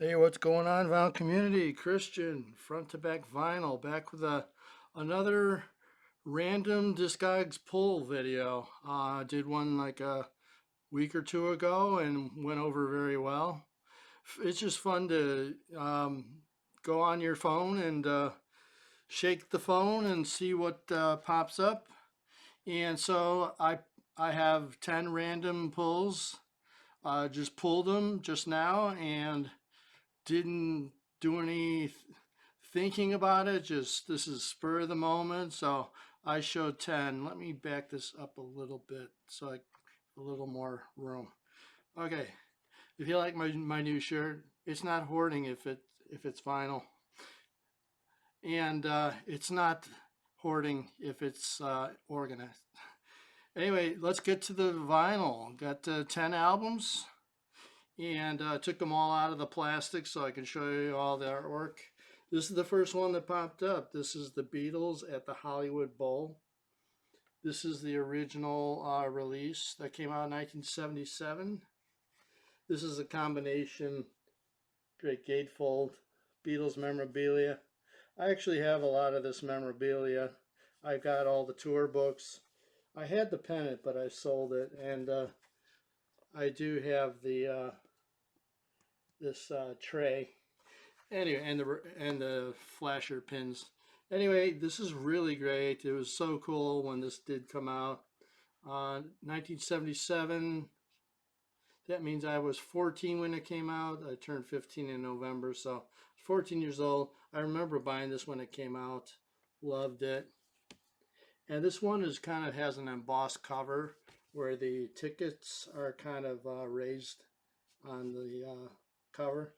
Hey, what's going on, vinyl community? Christian, front to back vinyl, back with another random DISCOGS pull video. Did one like a week or two ago and went over very well. It's just fun to go on your phone and shake the phone and see what pops up. And so I have 10 random pulls. Just pulled them just now and didn't do any thinking about it. Just this is spur of the moment. So I showed 10. Let me back this up a little bit so I a little more room. Okay. If you like my new shirt, it's not hoarding if it's vinyl, and it's not hoarding if it's organized. Anyway, let's get to the vinyl. Got 10 albums and took them all out of the plastic so I can show you all the artwork. This is the first one that popped up. This is the Beatles at the Hollywood Bowl. This is the original release that came out in 1977. This is a combination, great gatefold, Beatles memorabilia. I actually have a lot of this memorabilia. I've got all the tour books. I had the pennant, but I sold it, and I do have the this tray. Anyway, and the flasher pins. Anyway, this is really great. It was so cool when this did come out. 1977. That means I was 14 when it came out. I turned 15 in November, so 14 years old. I remember buying this when it came out. Loved it. And this one is kind of has an embossed cover where the tickets are kind of raised on the cover.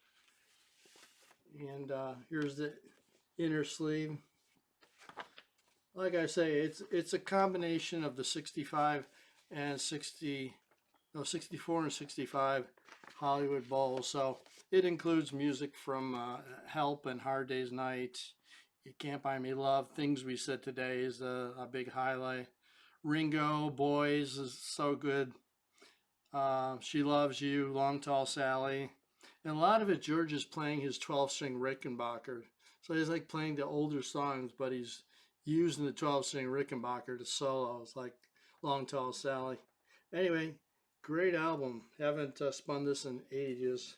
And here's the inner sleeve. Like I say, it's a combination of the 65 and 60, no, 64 and 65 Hollywood Bowl. So it includes music from Help and Hard Day's Night. You Can't Buy Me Love. Things We Said Today is a big highlight. Ringo, Boys is so good. She Loves You, Long Tall Sally. And a lot of it, George is playing his 12-string Rickenbacker. So he's like playing the older songs, but he's using the 12-string Rickenbacker to solo. It's like Long Tall Sally. Anyway, great album. Haven't spun this in ages.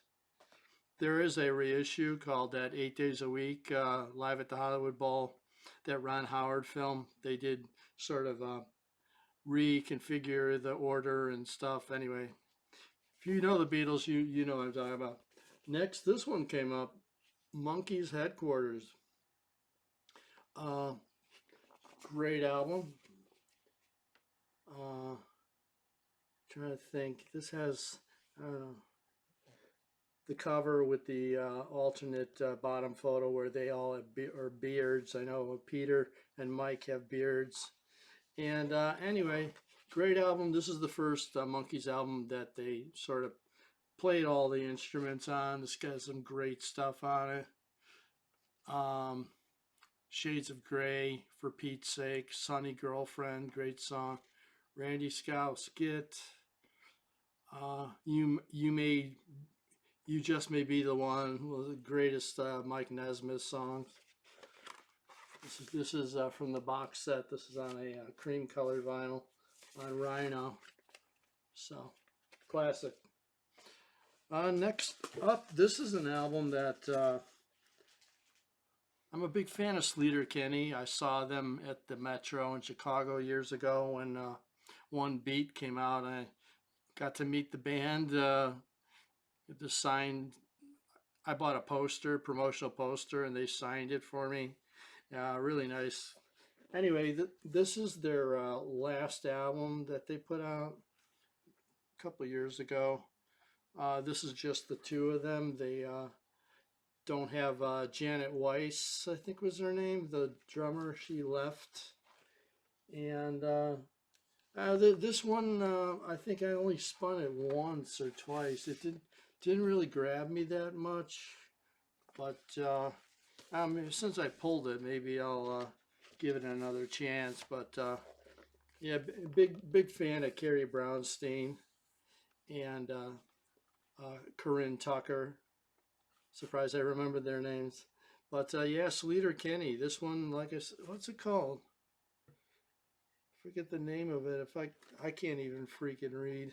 There is a reissue called that 8 Days a Week live at the Hollywood Bowl, that Ron Howard film. They did sort of reconfigure the order and stuff. Anyway, if you know the Beatles, you know what I'm talking about. Next, this one came up, Monkeys Headquarters. Uh, Great album. Uh, Trying to think. This has, I don't know, the cover with the alternate bottom photo where they all have beards. I know Peter and Mike have beards. And anyway, great album. This is the first Monkeys album that they sort of played all the instruments on. This got some great stuff on it. Um, Shades of Grey, For Pete's Sake, Sunny Girlfriend, great song. Randy Scout Skit. You just may be the one. Was the greatest Mike Nesmith songs. This is from the box set. This is on a cream colored vinyl on Rhino. So classic. Next up, this is an album that I'm a big fan of Sleater Kinney. I saw them at the Metro in Chicago years ago when One Beat came out. I got to meet the band. The signed. I bought a poster, promotional poster, and they signed it for me. Really nice. Anyway, this is their last album that they put out a couple years ago. This is just the two of them. They don't have Janet Weiss, I think was her name, the drummer. She left. And this one, I think I only spun it once or twice. It didn't really grab me that much. But since I pulled it, maybe I'll give it another chance. But yeah, big fan of Carrie Brownstein and Corinne Tucker. Surprised I remembered their names. But yeah, Sleater Kinney. This one, like I said, what's it called? Forget the name of it. If I can't even freaking read.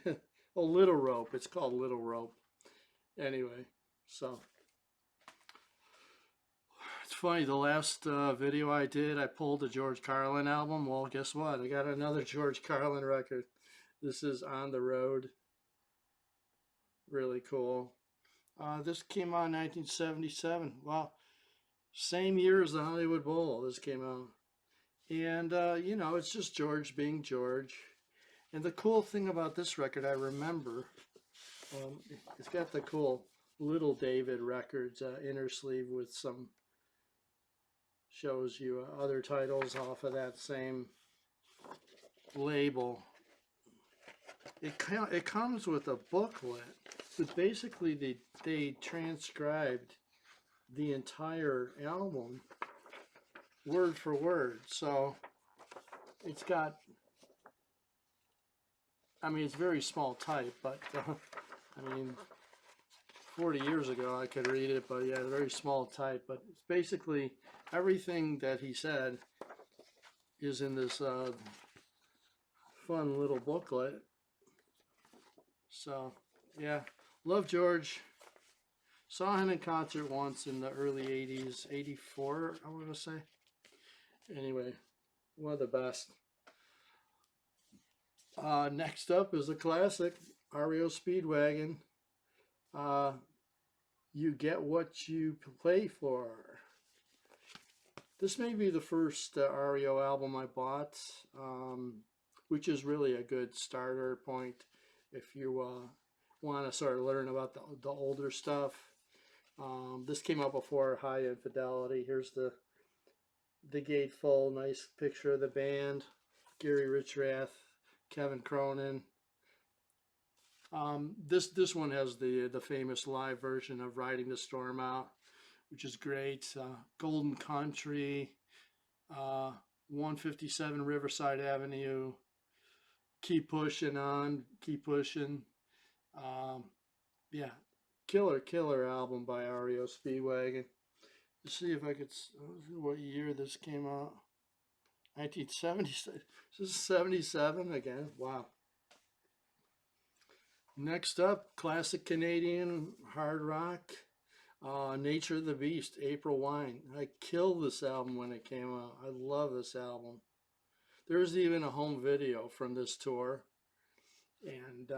Oh, Little Rope. It's called Little Rope. Anyway, so it's funny. The last video I did, I pulled a George Carlin album. Well, guess what? I got another George Carlin record. This is On the Road. Really cool. This came out in 1977. Wow, same year as the Hollywood Bowl. This came out, and you know, it's just George being George. And the cool thing about this record, I remember, it's got the cool Little David Records inner sleeve with some shows you other titles off of that same label. It comes with a booklet, but basically they transcribed the entire album word for word. So it's got, I mean, it's very small type, but I mean, 40 years ago I could read it, but yeah, very small type. But it's basically everything that he said is in this fun little booklet. So yeah, love George. Saw him in concert once in the early 80s, 84, I want to say. Anyway, one of the best. Next up is a classic, REO Speedwagon. You Get What You Play For. This may be the first REO album I bought, which is really a good starter point if you want to sort of learn about the older stuff. This came out before High Infidelity. Here's the gatefold, nice picture of the band. Gary Richrath, Kevin Cronin. This one has the famous live version of Riding the Storm Out, which is great. Golden Country, 157 Riverside Avenue. Keep pushing on, keep pushing. Yeah, killer album by REO Speedwagon. Let's see if I could, what year this came out. 1977. This is 77 again. Wow. Next up, classic Canadian hard rock, Nature of the Beast, April Wine. I killed this album when it came out. I love this album. There's even a home video from this tour. And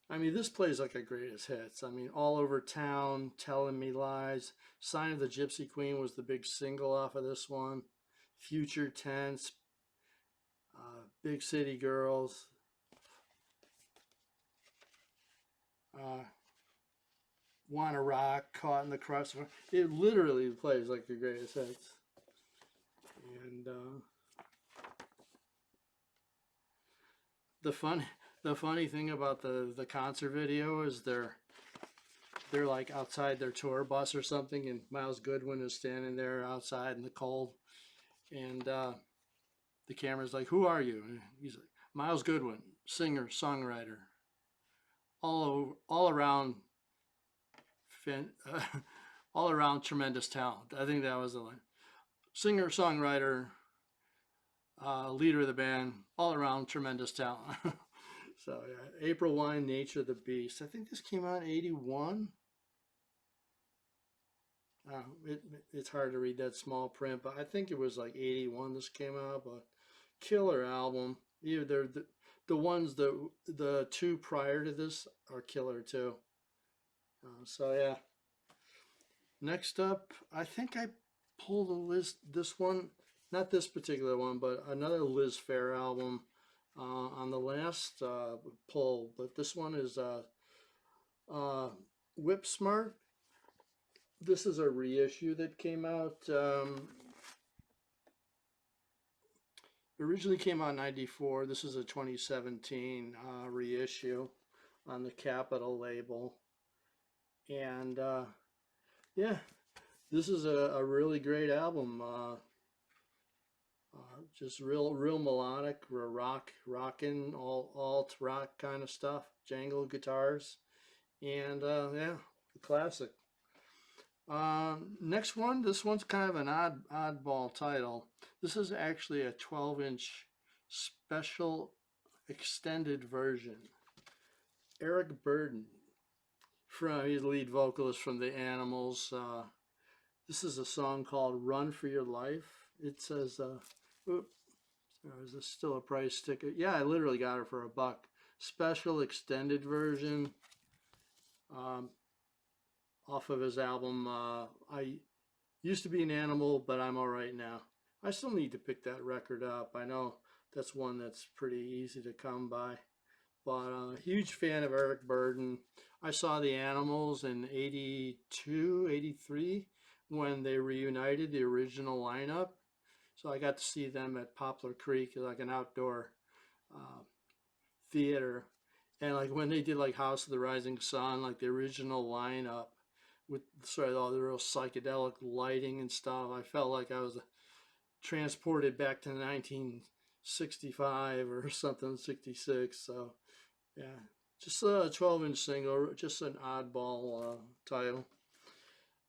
I mean, this plays like a greatest hits. I mean, All Over Town, Telling Me Lies, Sign of the Gypsy Queen was the big single off of this one. Future Tense, Big City Girls, Wanna Rock, Caught in the Crossfire. It literally plays like the greatest hits. And the funny thing about the concert video is they're like outside their tour bus or something, and Miles Goodwin is standing there outside in the cold, and the camera's like, "Who are you?" And he's like, "Miles Goodwin, singer, songwriter, all around, all around tremendous talent." I think that was the line. Singer, songwriter, leader of the band, all around tremendous talent. So yeah, April Wine, Nature of the Beast. I think this came out in 81. It's hard to read that small print, but I think it was like 81 this came out. But killer album. Either the ones the two prior to this are killer too. So yeah. Next up, I think I pulled a list. This one, not this particular one, but another Liz Phair album on the last pull. But this one is Whip Smart. This is a reissue that came out. Originally came out in 94. This is a 2017 reissue on the Capitol label. And yeah, this is a really great album. Just real melodic, rockin', all alt rock kind of stuff. Jangle guitars. And yeah, classic. Next one, this one's kind of an oddball title. This is actually a 12-inch special extended version. Eric Burden, he's the lead vocalist from the Animals. This is a song called "Run for Your Life." It says, oops, is this still a price ticket? Yeah, I literally got it for $1. Special extended version. Um, Off of his album, I used to be an animal, but I'm all right now. I still need to pick that record up. I know that's one that's pretty easy to come by. But huge fan of Eric Burden. I saw the Animals in 82, 83 when they reunited the original lineup. So I got to see them at Poplar Creek, like an outdoor uh, theater. And like when they did like House of the Rising Sun, like the original lineup with sort of all the real psychedelic lighting and stuff, I felt like I was transported back to 1965 or something, 66. So yeah, just a 12-inch single, just an oddball title.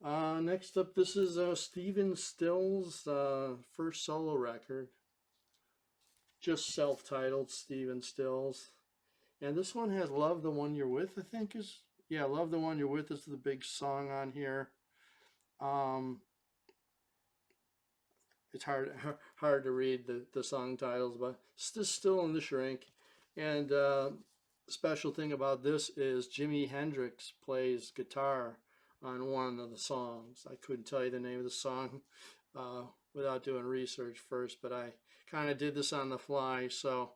Next up, this is Stephen Stills' first solo record, just self-titled Stephen Stills. And this one has Love the One You're With, I think is, yeah, Love the One You're With is the big song on here. Um, it's hard to read the song titles, but it's still in the shrink. And special thing about this is Jimi Hendrix plays guitar on one of the songs. I couldn't tell you the name of the song uh, without doing research first, but I kind of did this on the fly. So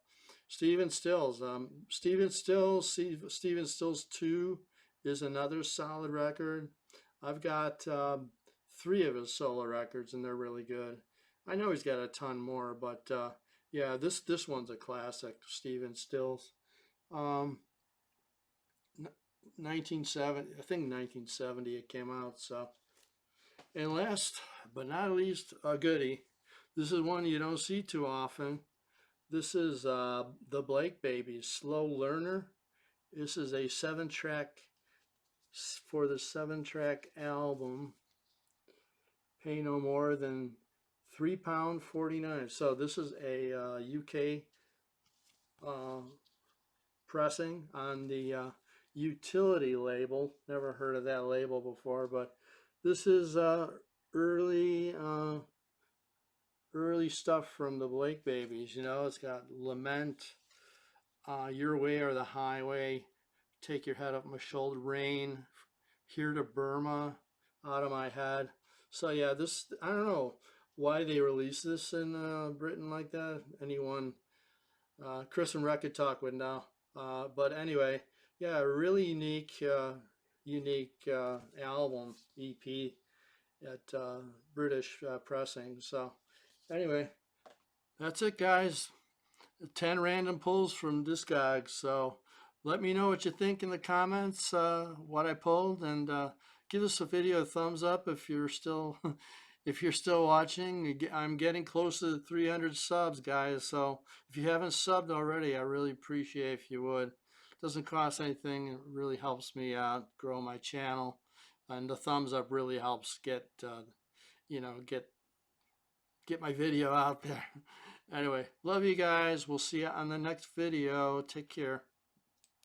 Stephen Stills, Stephen Stills 2 is another solid record. I've got 3 of his solo records, and they're really good. I know he's got a ton more, but yeah, this one's a classic. Stephen Stills, um, 1970, I think 1970 it came out. So, and last but not least, a goodie. This is one you don't see too often. This is the Blake Babies, Slow Learner. This is a 7-track for the 7-track album. Pay no more than £3.49. So this is a UK pressing on the utility label. Never heard of that label before, but this is early early stuff from the Blake Babies. You know, it's got Lament, Your Way or the Highway, Take Your Head Off My Shoulder, Rain, Here to Burma, Out of My Head. So yeah, this, I don't know why they released this in Britain like that. Anyone, Chris and Rec could talk with now. But anyway, yeah, really unique album, EP at British pressing. So anyway, that's it, guys. 10 random pulls from DISCOGS. So let me know what you think in the comments, what I pulled, and give this a video a thumbs up if you're still if you're still watching. I'm getting close to 300 subs, guys. So if you haven't subbed already, I really appreciate if you would. It doesn't cost anything. It really helps me out, grow my channel, and the thumbs up really helps get you know get my video out there. Anyway, love you guys. We'll see you on the next video. Take care.